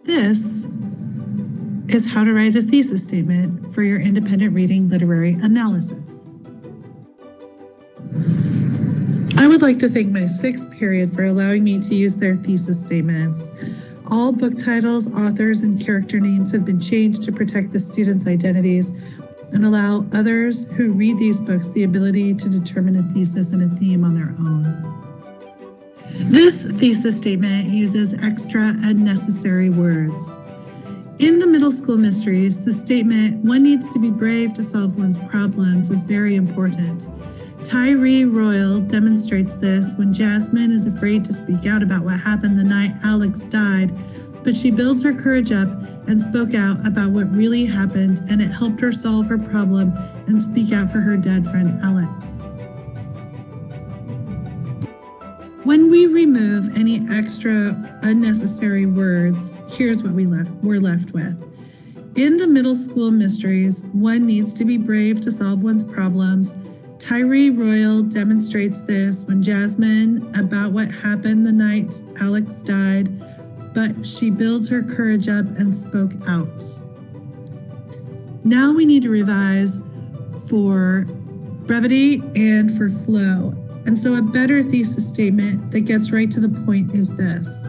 This is how to write a thesis statement for your independent reading literary analysis. I would like to thank my sixth period for allowing me to use their thesis statements. All book titles, authors, and character names have been changed to protect the students' identities and allow others who read these books the ability to determine a thesis and a theme on their own. This thesis statement uses extra and necessary words. In the middle school mysteries, the statement, "One needs to be brave to solve one's problems," is very important. Tyree Royal demonstrates this when Jasmine is afraid to speak out about what happened the night Alex died, but she builds her courage up and spoke out about what really happened, and it helped her solve her problem and speak out for her dead friend Alex. When we remove any extra unnecessary words, here's what we're left with. In the middle school mysteries, one needs to be brave to solve one's problems. Tyree Royal demonstrates this when Jasmine about what happened the night Alex died, but she builds her courage up and spoke out. Now we need to revise for brevity and for flow. And so a better thesis statement that gets right to the point is this.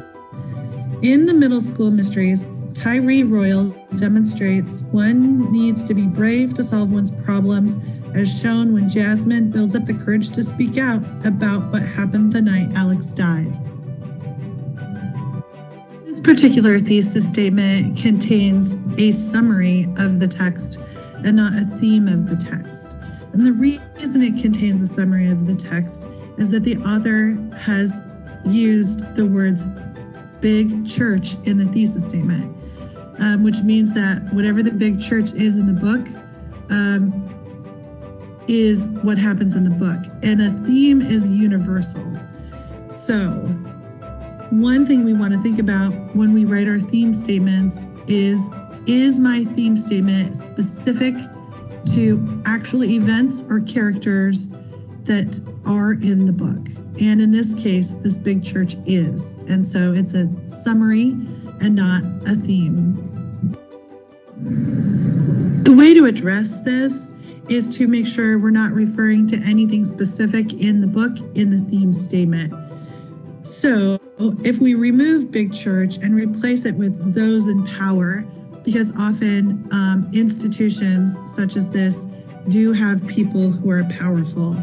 In the middle school mysteries, Tyree Royal demonstrates one needs to be brave to solve one's problems, as shown when Jasmine builds up the courage to speak out about what happened the night Alex died. This particular thesis statement contains a summary of the text and not a theme of the text. And the reason it contains a summary of the text is that the author has used the words big church in the thesis statement, which means that whatever the big church is in the book is what happens in the book. And a theme is universal. So one thing we want to think about when we write our theme statements is my theme statement specific to actual events or characters that are in the book? And in this case, this big church is. And so it's a summary and not a theme. The way to address this is to make sure we're not referring to anything specific in the book in the theme statement. So if we remove big church and replace it with those in power, because often institutions such as this do have people who are powerful,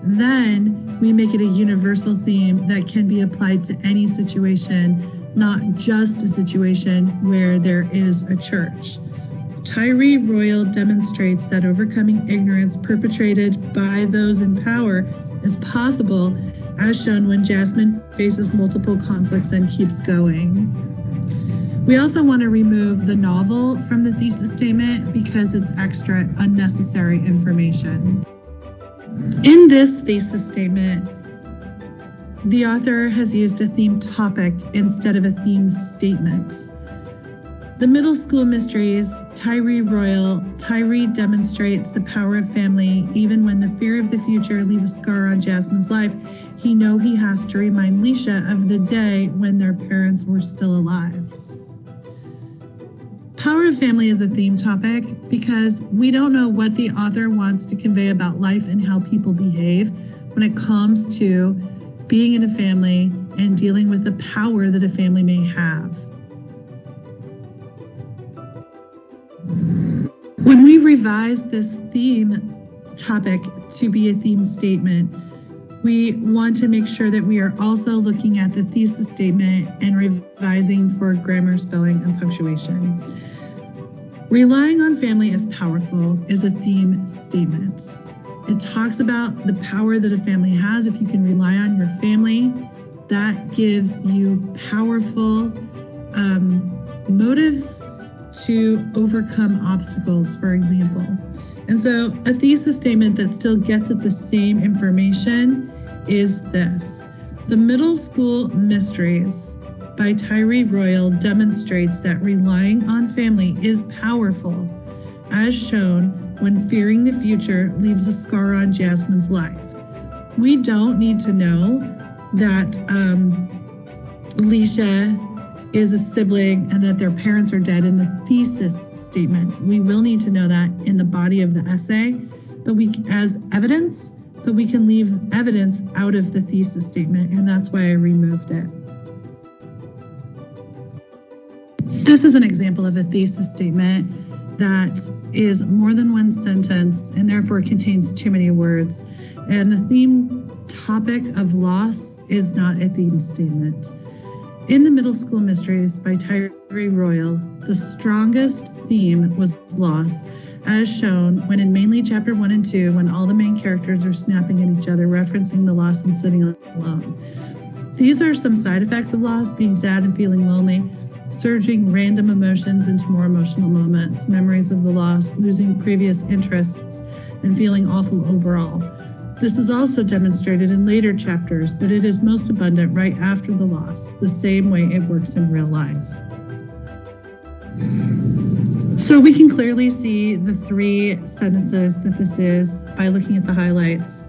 then we make it a universal theme that can be applied to any situation, not just a situation where there is a church. Tyree Royal demonstrates that overcoming ignorance perpetrated by those in power is possible, as shown when Jasmine faces multiple conflicts and keeps going. We also want to remove the novel from the thesis statement because it's extra unnecessary information. In this thesis statement, the author has used a theme topic instead of a theme statement. The middle school mysteries, Tyree demonstrates the power of family. Even when the fear of the future leaves a scar on Jasmine's life, he has to remind Leisha of the day when their parents were still alive. Power of family is a theme topic because we don't know what the author wants to convey about life and how people behave when it comes to being in a family and dealing with the power that a family may have. When we revise this theme topic to be a theme statement, we want to make sure that we are also looking at the thesis statement and revising for grammar, spelling, and punctuation. Relying on family is powerful is a theme statement. It talks about the power that a family has. If you can rely on your family, that gives you powerful motives to overcome obstacles, for example. And so a thesis statement that still gets at the same information is this. The Middle School Mysteries by Tyree Royal demonstrates that relying on family is powerful, as shown when fearing the future leaves a scar on Jasmine's life. We don't need to know that Leisha is a sibling and that their parents are dead in the thesis statement. We will need to know that in the body of the essay, but as evidence, but we can leave evidence out of the thesis statement, and that's why I removed it. This is an example of a thesis statement that is more than one sentence and therefore contains too many words. And the theme topic of loss is not a theme statement. In the Middle School Mysteries by Tyree Royal, the strongest theme was loss, as shown when in mainly chapter 1 and 2, when all the main characters are snapping at each other, referencing the loss and sitting alone. These are some side effects of loss: being sad and feeling lonely, surging random emotions into more emotional moments, memories of the loss, losing previous interests, and feeling awful overall. This is also demonstrated in later chapters, but it is most abundant right after the loss, the same way it works in real life. So we can clearly see the 3 sentences that this is by looking at the highlights.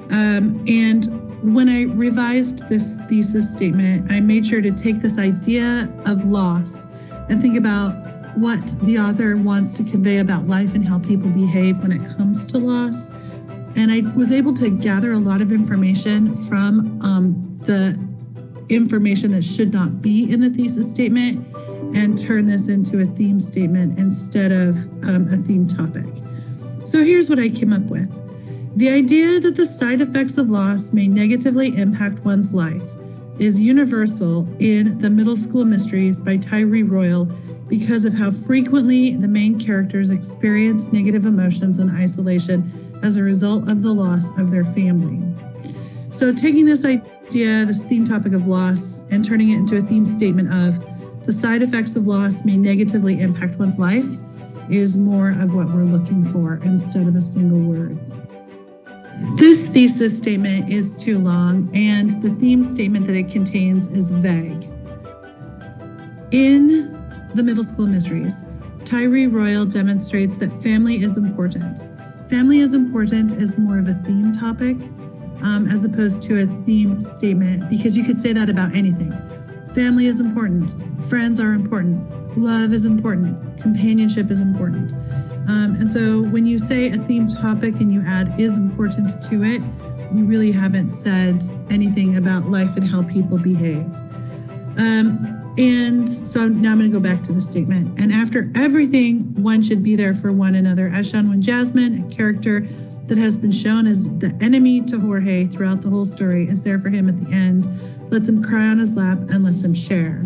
And when I revised this thesis statement, I made sure to take this idea of loss and think about what the author wants to convey about life and how people behave when it comes to loss. And I was able to gather a lot of information from the information that should not be in the thesis statement and turn this into a theme statement instead of a theme topic. So here's what I came up with. The idea that the side effects of loss may negatively impact one's life is universal in the Middle School Mysteries by Tyree Royal because of how frequently the main characters experience negative emotions and isolation as a result of the loss of their family. So taking this idea, this theme topic of loss, and turning it into a theme statement of the side effects of loss may negatively impact one's life is more of what we're looking for instead of a single word. This thesis statement is too long, and the theme statement that it contains is vague. In the Middle School Mysteries, Tyree Royal demonstrates that family is important. Family is important is more of a theme topic as opposed to a theme statement, because you could say that about anything. Family is important. Friends are important. Love is important. Companionship is important. And so when you say a theme topic and you add is important to it, you really haven't said anything about life and how people behave. And so now I'm going to go back to the statement. And after everything, one should be there for one another, as shown when Jasmine, a character that has been shown as the enemy to Jorge throughout the whole story, is there for him at the end, lets him cry on his lap, and lets him share.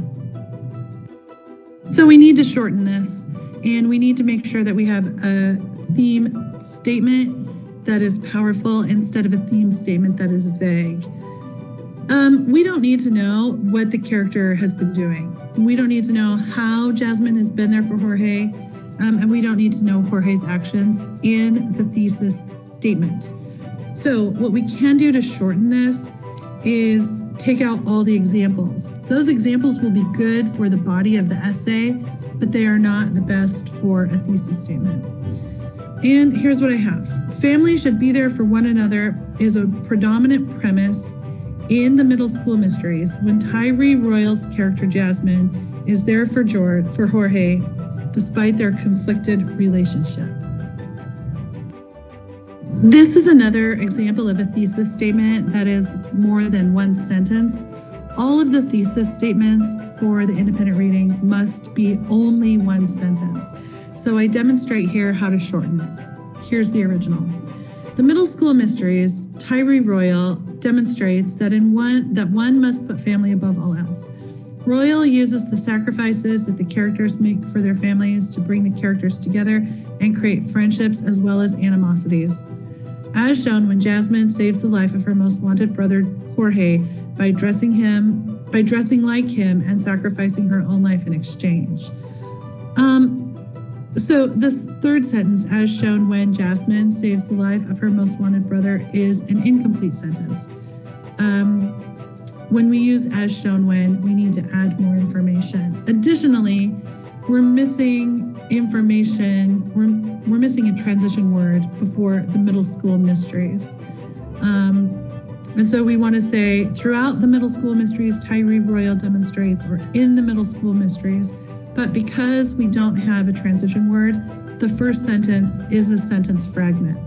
So we need to shorten this, and we need to make sure that we have a theme statement that is powerful instead of a theme statement that is vague. We don't need to know what the character has been doing. We don't need to know how Jasmine has been there for Jorge, and we don't need to know Jorge's actions in the thesis statement. So what we can do to shorten this is take out all the examples. Those examples will be good for the body of the essay, but they are not the best for a thesis statement. And here's what I have. Family should be there for one another is a predominant premise in the Middle School Mysteries when Tyree Royal's character Jasmine is there for Jorge despite their conflicted relationship. This is another example of a thesis statement that is more than one sentence. All of the thesis statements for the independent reading must be only one sentence. So I demonstrate here how to shorten it. Here's the original. The Middle School Mysteries, Tyree Royal demonstrates that one must put family above all else. Royal uses the sacrifices that the characters make for their families to bring the characters together and create friendships as well as animosities. As shown when Jasmine saves the life of her most wanted brother Jorge by dressing like him and sacrificing her own life in exchange. So this third sentence, as shown when Jasmine saves the life of her most wanted brother, is an incomplete sentence. When we use as shown when, we need to add more information. Additionally, we're missing information. We're missing a transition word before the Middle School Mysteries. And so we want to say, throughout the middle school mysteries, Tyree Royal demonstrates, or in the middle school mysteries. But because we don't have a transition word, the first sentence is a sentence fragment.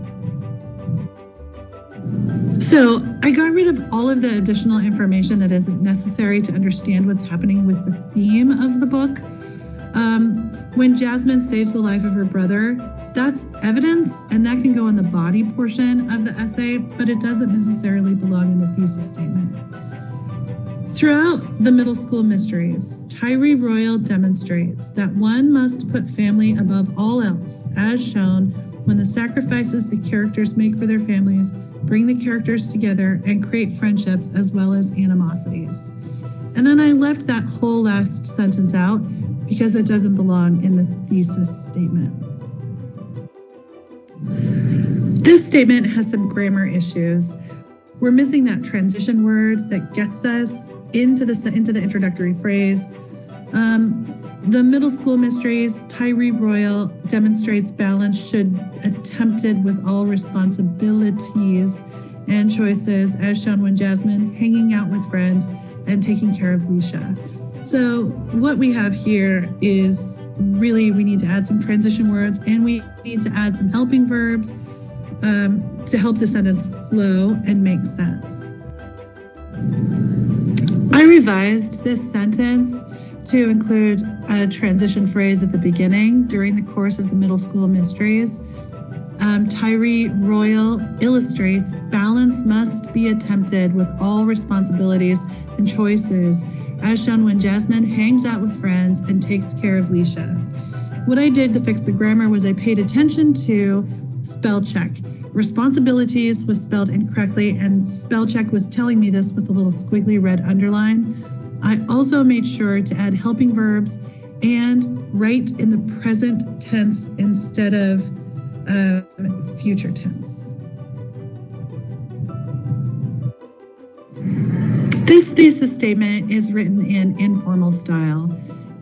So I got rid of all of the additional information that isn't necessary to understand what's happening with the theme of the book. When Jasmine saves the life of her brother, that's evidence, and that can go in the body portion of the essay, but it doesn't necessarily belong in the thesis statement. Throughout the middle school mysteries, Tyree Royal demonstrates that one must put family above all else, as shown when the sacrifices the characters make for their families bring the characters together and create friendships as well as animosities. And then I left that whole last sentence out because it doesn't belong in the thesis statement. This statement has some grammar issues. We're missing that transition word that gets us into the introductory phrase. The middle school mysteries, Tyree Royal demonstrates balance should attempted with all responsibilities and choices, as shown when Jasmine hanging out with friends and taking care of Leisha. So what we have here is really we need to add some transition words, and we need to add some helping verbs to help the sentence flow and make sense. I revised this sentence to include a transition phrase at the beginning during the course of the middle school mysteries. Tyree Royal illustrates balance must be attempted with all responsibilities and choices, as shown when Jasmine hangs out with friends and takes care of Leisha. What I did to fix the grammar was I paid attention to spell check. Responsibilities was spelled incorrectly, and spell check was telling me this with a little squiggly red underline. I also made sure to add helping verbs and write in the present tense instead of future tense. This thesis statement is written in informal style.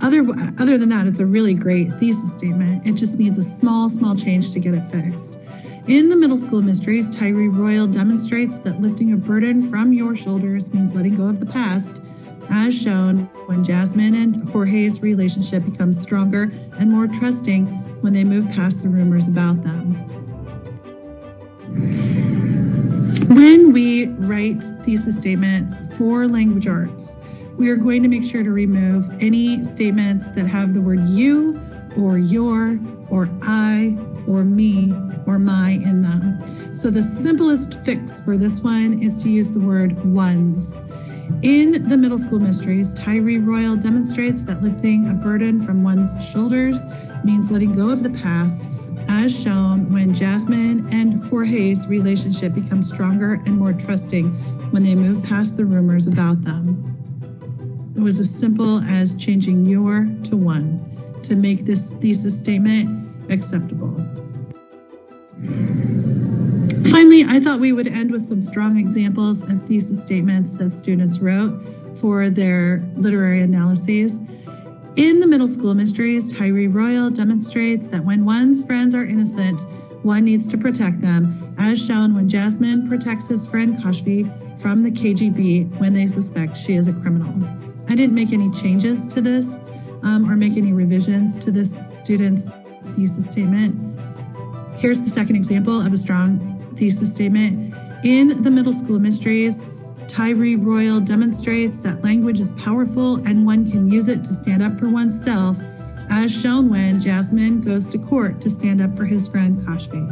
Other than that, it's a really great thesis statement. It just needs a small change to get it fixed. In the middle school mysteries, Tyree Royal demonstrates that lifting a burden from your shoulders means letting go of the past, as shown when Jasmine and Jorge's relationship becomes stronger and more trusting when they move past the rumors about them. When we write thesis statements for language arts, we are going to make sure to remove any statements that have the word you or your or I or me or my in them. So the simplest fix for this one is to use the word ones. In the middle school mysteries, Tyree Royal demonstrates that lifting a burden from one's shoulders means letting go of the past, as shown when Jasmine and Jorge's relationship becomes stronger and more trusting when they move past the rumors about them. It was as simple as changing your to one to make this thesis statement acceptable. Finally, I thought we would end with some strong examples of thesis statements that students wrote for their literary analyses. In the middle school mysteries, Tyree Royal demonstrates that when one's friends are innocent, one needs to protect them, as shown when Jasmine protects his friend Kashfi from the KGB when they suspect she is a criminal. I didn't make any changes to this or make any revisions to this student's thesis statement. Here's the second example of a strong thesis statement. In the middle school mysteries, Tyree Royal demonstrates that language is powerful and one can use it to stand up for oneself, as shown when Jasmine goes to court to stand up for his friend Kashfi.